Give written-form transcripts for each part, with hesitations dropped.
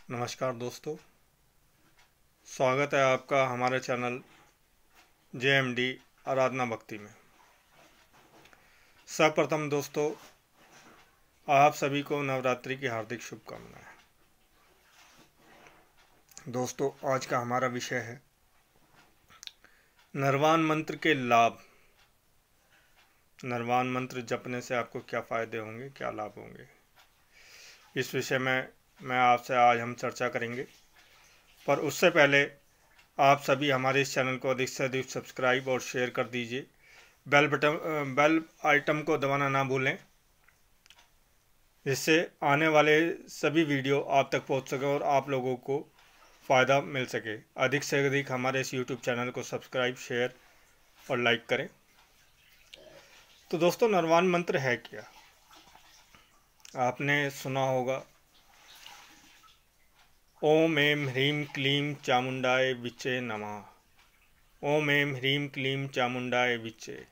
नमस्कार दोस्तों, स्वागत है आपका हमारे चैनल JMD आराधना भक्ति में। सर्वप्रथम दोस्तों, आप सभी को नवरात्रि की हार्दिक शुभकामनाएं। दोस्तों, आज का हमारा विषय है नरवान मंत्र के लाभ। नरवान मंत्र जपने से आपको क्या फ़ायदे होंगे, क्या लाभ होंगे, इस विषय में मैं आपसे आज हम चर्चा करेंगे। पर उससे पहले आप सभी हमारे इस चैनल को अधिक से अधिक सब्सक्राइब और शेयर कर दीजिए। बेल आइटम को दबाना ना भूलें, जिससे आने वाले सभी वीडियो आप तक पहुंच सके और आप लोगों को फ़ायदा मिल सके। अधिक से अधिक हमारे इस YouTube चैनल को सब्सक्राइब, शेयर और लाइक करें। तो दोस्तों, नरवान मंत्र है क्या? आपने सुना होगा, ओम ऐं ह्रीं क्लीं चामुंडाय विच्चे नमः। ओम ऐं ह्रीं क्लीं चामुंडाय विच्चे।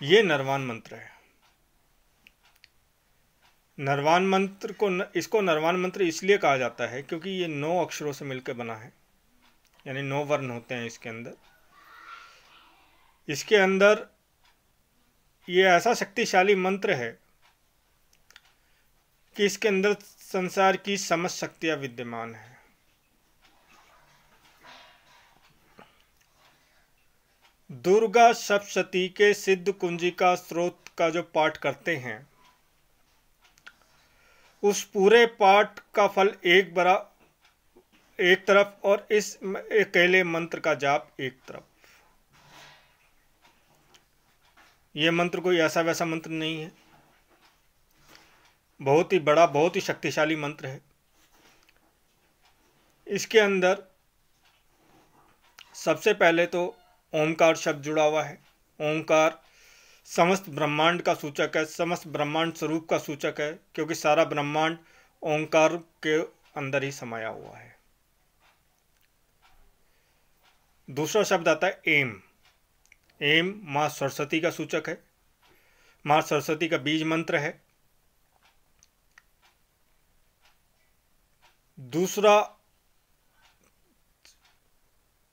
ये नरवान मंत्र है। नरवान मंत्र को इसको नरवान मंत्र इसलिए कहा जाता है क्योंकि ये 9 अक्षरों से मिलकर बना है, यानी 9 वर्ण होते हैं इसके अंदर। इसके अंदर ये ऐसा शक्तिशाली मंत्र है कि इसके अंदर संसार की समस्त शक्तियां विद्यमान है। दुर्गा सप्तशती के सिद्ध कुंजिका स्त्रोत का जो पाठ करते हैं, उस पूरे पाठ का फल एक तरफ और इस अकेले मंत्र का जाप एक तरफ। यह मंत्र कोई ऐसा वैसा मंत्र नहीं है, बहुत ही बड़ा, बहुत ही शक्तिशाली मंत्र है। इसके अंदर सबसे पहले तो ओंकार शब्द जुड़ा हुआ है। ओंकार समस्त ब्रह्मांड का सूचक है, समस्त ब्रह्मांड स्वरूप का सूचक है, क्योंकि सारा ब्रह्मांड ओंकार के अंदर ही समाया हुआ है। दूसरा शब्द आता है एम। एम माँ सरस्वती का सूचक है, माँ सरस्वती का बीज मंत्र है। दूसरा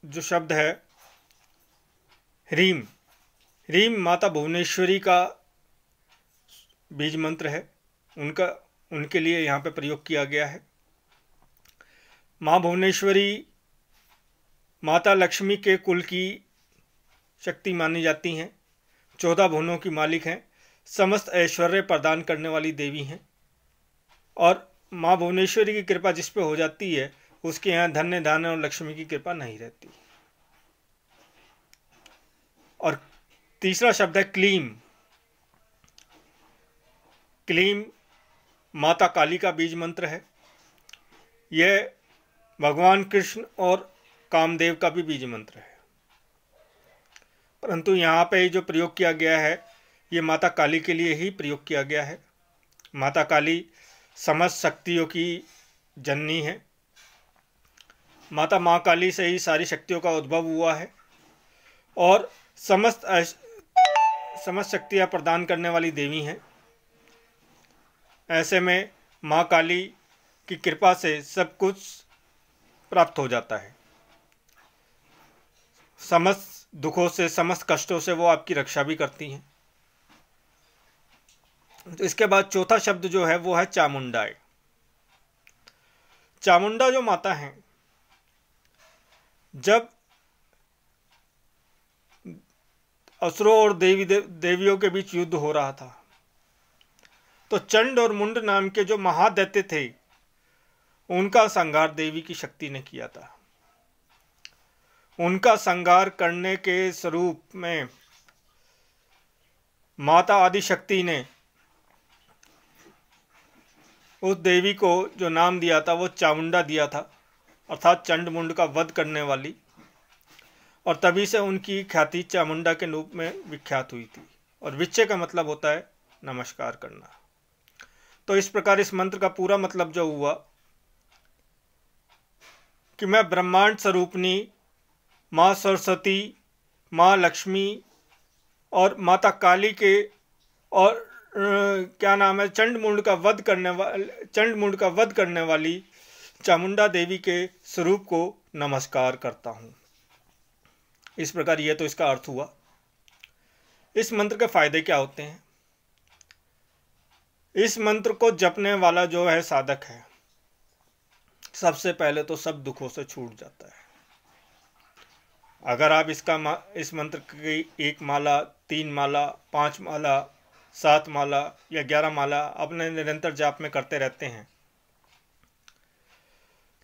जो शब्द है ह्रीं, ह्रीं माता भुवनेश्वरी का बीज मंत्र है, उनके लिए यहाँ पे प्रयोग किया गया है। माँ भुवनेश्वरी माता लक्ष्मी के कुल की शक्ति मानी जाती हैं, 14 भुवनों की मालिक हैं, समस्त ऐश्वर्य प्रदान करने वाली देवी हैं। और माँ भुवनेश्वरी की कृपा जिस पे हो जाती है, उसके यहाँ धन्य धान्य और लक्ष्मी की कृपा नहीं रहती। और तीसरा शब्द है क्लीं। क्लीं माता काली का बीज मंत्र है। यह भगवान कृष्ण और कामदेव का भी बीज मंत्र है, परंतु यहाँ पे जो प्रयोग किया गया है, ये माता काली के लिए ही प्रयोग किया गया है। माता काली समस्त शक्तियों की जननी है। माता माँ काली से ही सारी शक्तियों का उद्भव हुआ है और समस्त शक्तियाँ प्रदान करने वाली देवी हैं। ऐसे में माँ काली की कृपा से सब कुछ प्राप्त हो जाता है। समस्त दुखों से, समस्त कष्टों से वो आपकी रक्षा भी करती हैं। तो इसके बाद चौथा शब्द जो है वो है चामुंडाय। चामुंडा जो माता हैं, जब असुरों और देवियों के बीच युद्ध हो रहा था, तो चंड और मुंड नाम के जो महादैत्य थे, उनका संहार देवी की शक्ति ने किया था। उनका संहार करने के स्वरूप में माता आदिशक्ति ने उस देवी को जो नाम दिया था वो चामुंडा दिया था, अर्थात चंड मुंड का वध करने वाली। और तभी से उनकी ख्याति चामुंडा के रूप में विख्यात हुई थी। और विच्चे का मतलब होता है नमस्कार करना। तो इस प्रकार इस मंत्र का पूरा मतलब जो हुआ कि मैं ब्रह्मांड स्वरूपनी माँ सरस्वती, माँ लक्ष्मी और माता काली के और क्या नाम है, चंडमुंड का वध करने वाली चामुंडा देवी के स्वरूप को नमस्कार करता हूँ। इस प्रकार यह तो इसका अर्थ हुआ। इस मंत्र के फायदे क्या होते हैं? इस मंत्र को जपने वाला जो है साधक है, सबसे पहले तो सब दुखों से छूट जाता है। अगर आप इस मंत्र की 1 माला, 3 माला, 5 माला, 7 माला या 11 माला अपने निरंतर जाप में करते रहते हैं,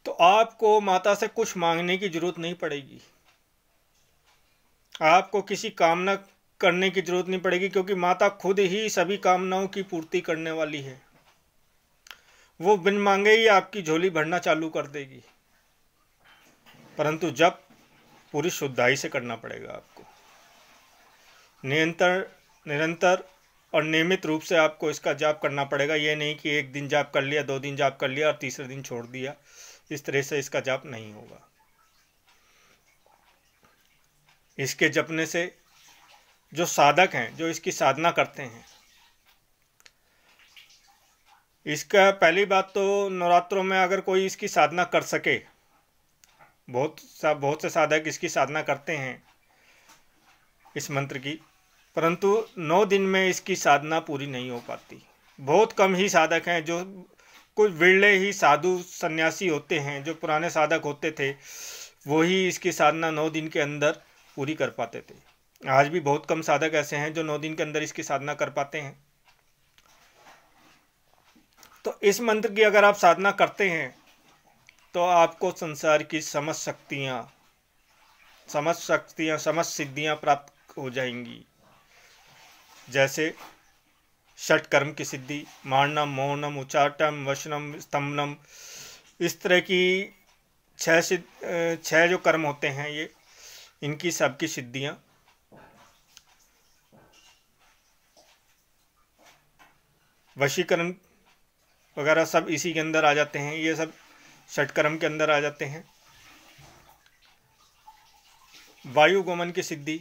तो आपको माता से कुछ मांगने की जरूरत नहीं पड़ेगी। आपको किसी कामना करने की जरूरत नहीं पड़ेगी, क्योंकि माता खुद ही सभी कामनाओं की पूर्ति करने वाली है। वो बिन मांगे ही आपकी झोली भरना चालू कर देगी। परंतु जब पूरी शुद्धाई से करना पड़ेगा आपको, निरंतर और नियमित रूप से आपको इसका जाप करना पड़ेगा। ये नहीं कि 1 दिन जाप कर लिया, 2 दिन जाप कर लिया और तीसरे दिन छोड़ दिया। इस तरह से इसका जाप नहीं होगा। इसके जपने से जो साधक हैं, जो इसकी साधना करते हैं, इसका पहली बात तो नवरात्रों में अगर कोई इसकी साधना कर सके, बहुत से साधक इसकी साधना करते हैं इस मंत्र की, परंतु 9 दिन में इसकी साधना पूरी नहीं हो पाती। बहुत कम ही साधक हैं, जो कुछ विरले ही साधु सन्यासी होते हैं, जो पुराने साधक होते थे, वो ही इसकी साधना 9 दिन के अंदर पूरी कर पाते थे। आज भी बहुत कम साधक ऐसे हैं जो 9 दिन के अंदर इसकी साधना कर पाते हैं। तो इस मंत्र की अगर आप साधना करते हैं तो आपको संसार की समस्त सिद्धियां प्राप्त हो जाएंगी। जैसे षट कर्म की सिद्धि, मारणम, मौनम, उच्चाटम, वचनम, स्तंभनम, इस तरह की 6 जो कर्म होते हैं, ये इनकी सबकी सिद्धियां, वशीकरण वगैरह सब इसी के अंदर आ जाते हैं। ये सब षटकर्म के अंदर आ जाते हैं। वायु गमन की सिद्धि,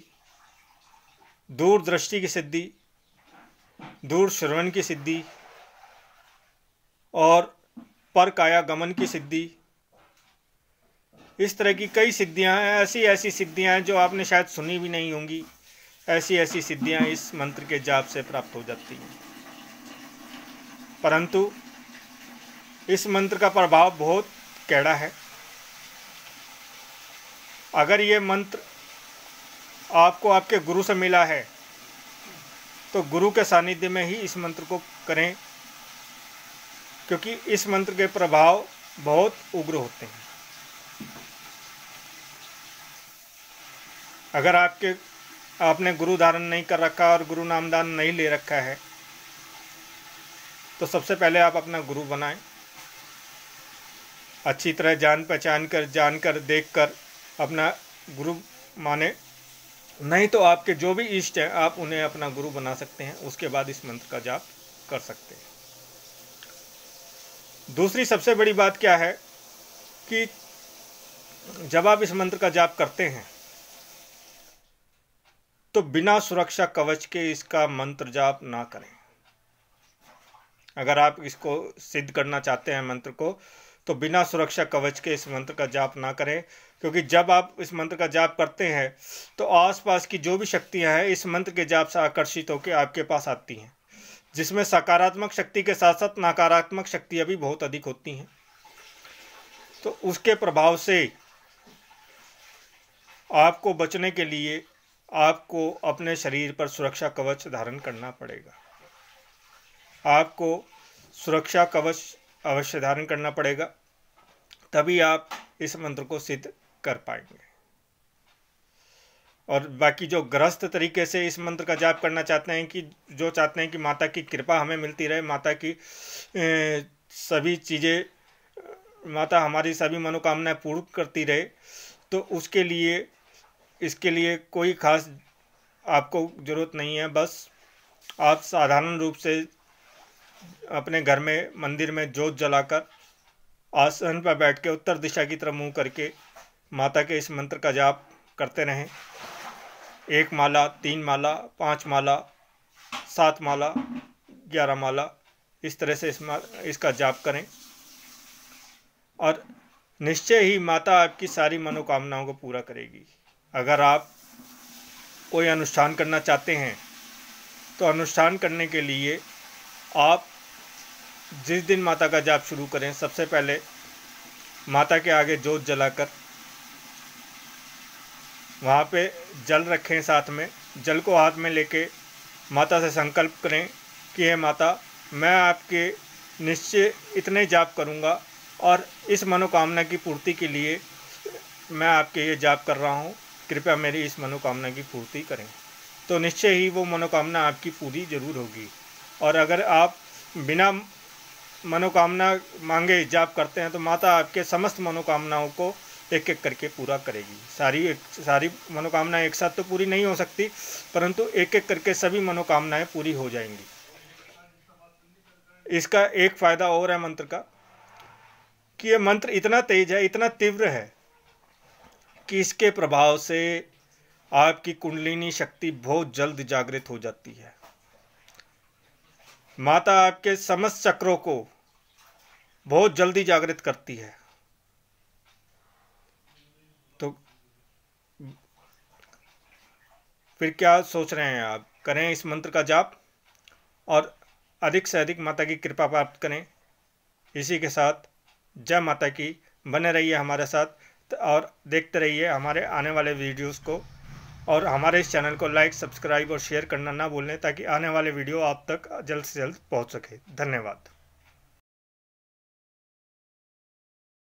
दूरदृष्टि की सिद्धि, दूर श्रवण की सिद्धि और पर काया गमन की सिद्धि, इस तरह की कई सिद्धियां हैं। ऐसी सिद्धियां हैं जो आपने शायद सुनी भी नहीं होंगी। ऐसी सिद्धियां इस मंत्र के जाप से प्राप्त हो जाती हैं। परंतु इस मंत्र का प्रभाव बहुत कैड़ा है। अगर ये मंत्र आपको आपके गुरु से मिला है तो गुरु के सानिध्य में ही इस मंत्र को करें, क्योंकि इस मंत्र के प्रभाव बहुत उग्र होते हैं। अगर आपने गुरु धारण नहीं कर रखा और गुरु नामदान नहीं ले रखा है, तो सबसे पहले आप अपना गुरु बनाएं। अच्छी तरह जानकर देखकर अपना गुरु माने। नहीं तो आपके जो भी इष्ट हैं, आप उन्हें अपना गुरु बना सकते हैं। उसके बाद इस मंत्र का जाप कर सकते हैं। दूसरी सबसे बड़ी बात क्या है कि जब आप इस मंत्र का जाप करते हैं तो बिना सुरक्षा कवच के इसका मंत्र जाप ना करें। अगर आप इसको सिद्ध करना चाहते हैं मंत्र को, तो बिना सुरक्षा कवच के इस मंत्र का जाप ना करें, क्योंकि जब आप इस मंत्र का जाप करते हैं तो आसपास की जो भी शक्तियां हैं इस मंत्र के जाप से आकर्षित होकर आपके पास आती हैं, जिसमें सकारात्मक शक्ति के साथ साथ नकारात्मक शक्तियां भी बहुत अधिक होती हैं। तो उसके प्रभाव से आपको बचने के लिए आपको अपने शरीर पर सुरक्षा कवच धारण करना पड़ेगा। आपको सुरक्षा कवच अवश्य धारण करना पड़ेगा, तभी आप इस मंत्र को सिद्ध कर पाएंगे। और बाकी जो गृहस्थ तरीके से इस मंत्र का जाप करना चाहते हैं, जो चाहते हैं कि माता की कृपा हमें मिलती रहे, माता की सभी चीज़ें, माता हमारी सभी मनोकामनाएं पूर्ण करती रहे, तो इसके लिए कोई खास आपको ज़रूरत नहीं है। बस आप साधारण रूप से अपने घर में मंदिर में जोत जलाकर आसन पर बैठ के उत्तर दिशा की तरफ मुंह करके माता के इस मंत्र का जाप करते रहें। 1 माला, 3 माला, 5 माला, 7 माला, 11 माला इस तरह से इसका जाप करें और निश्चय ही माता आपकी सारी मनोकामनाओं को पूरा करेगी। अगर आप कोई अनुष्ठान करना चाहते हैं तो अनुष्ठान करने के लिए आप जिस दिन माता का जाप शुरू करें, सबसे पहले माता के आगे जोत जलाकर वहाँ पे जल रखें। साथ में जल को हाथ में लेके माता से संकल्प करें कि हे माता, मैं आपके निश्चय इतने जाप करूँगा और इस मनोकामना की पूर्ति के लिए मैं आपके ये जाप कर रहा हूँ, कृपया मेरी इस मनोकामना की पूर्ति करें। तो निश्चय ही वो मनोकामना आपकी पूरी जरूर होगी। और अगर आप बिना मनोकामना मांगे जाप करते हैं तो माता आपके समस्त मनोकामनाओं को एक एक करके पूरा करेगी। सारी मनोकामनाएं एक साथ तो पूरी नहीं हो सकती, परंतु एक एक करके सभी मनोकामनाएं पूरी हो जाएंगी। इसका एक फ़ायदा और है मंत्र का कि यह मंत्र इतना तेज है, इतना तीव्र है कि इसके प्रभाव से आपकी कुंडलिनी शक्ति बहुत जल्द जागृत हो जाती है। माता आपके समस्त चक्रों को बहुत जल्दी जागृत करती है। तो फिर क्या सोच रहे हैं आप? करें इस मंत्र का जाप और अधिक से अधिक माता की कृपा प्राप्त करें। इसी के साथ जय माता की। बने रहिए हमारे साथ और देखते रहिए हमारे आने वाले वीडियोस को, और हमारे इस चैनल को लाइक, सब्सक्राइब और शेयर करना ना भूलें ताकि आने वाले वीडियो आप तक जल्द से जल्द पहुंच सके। धन्यवाद।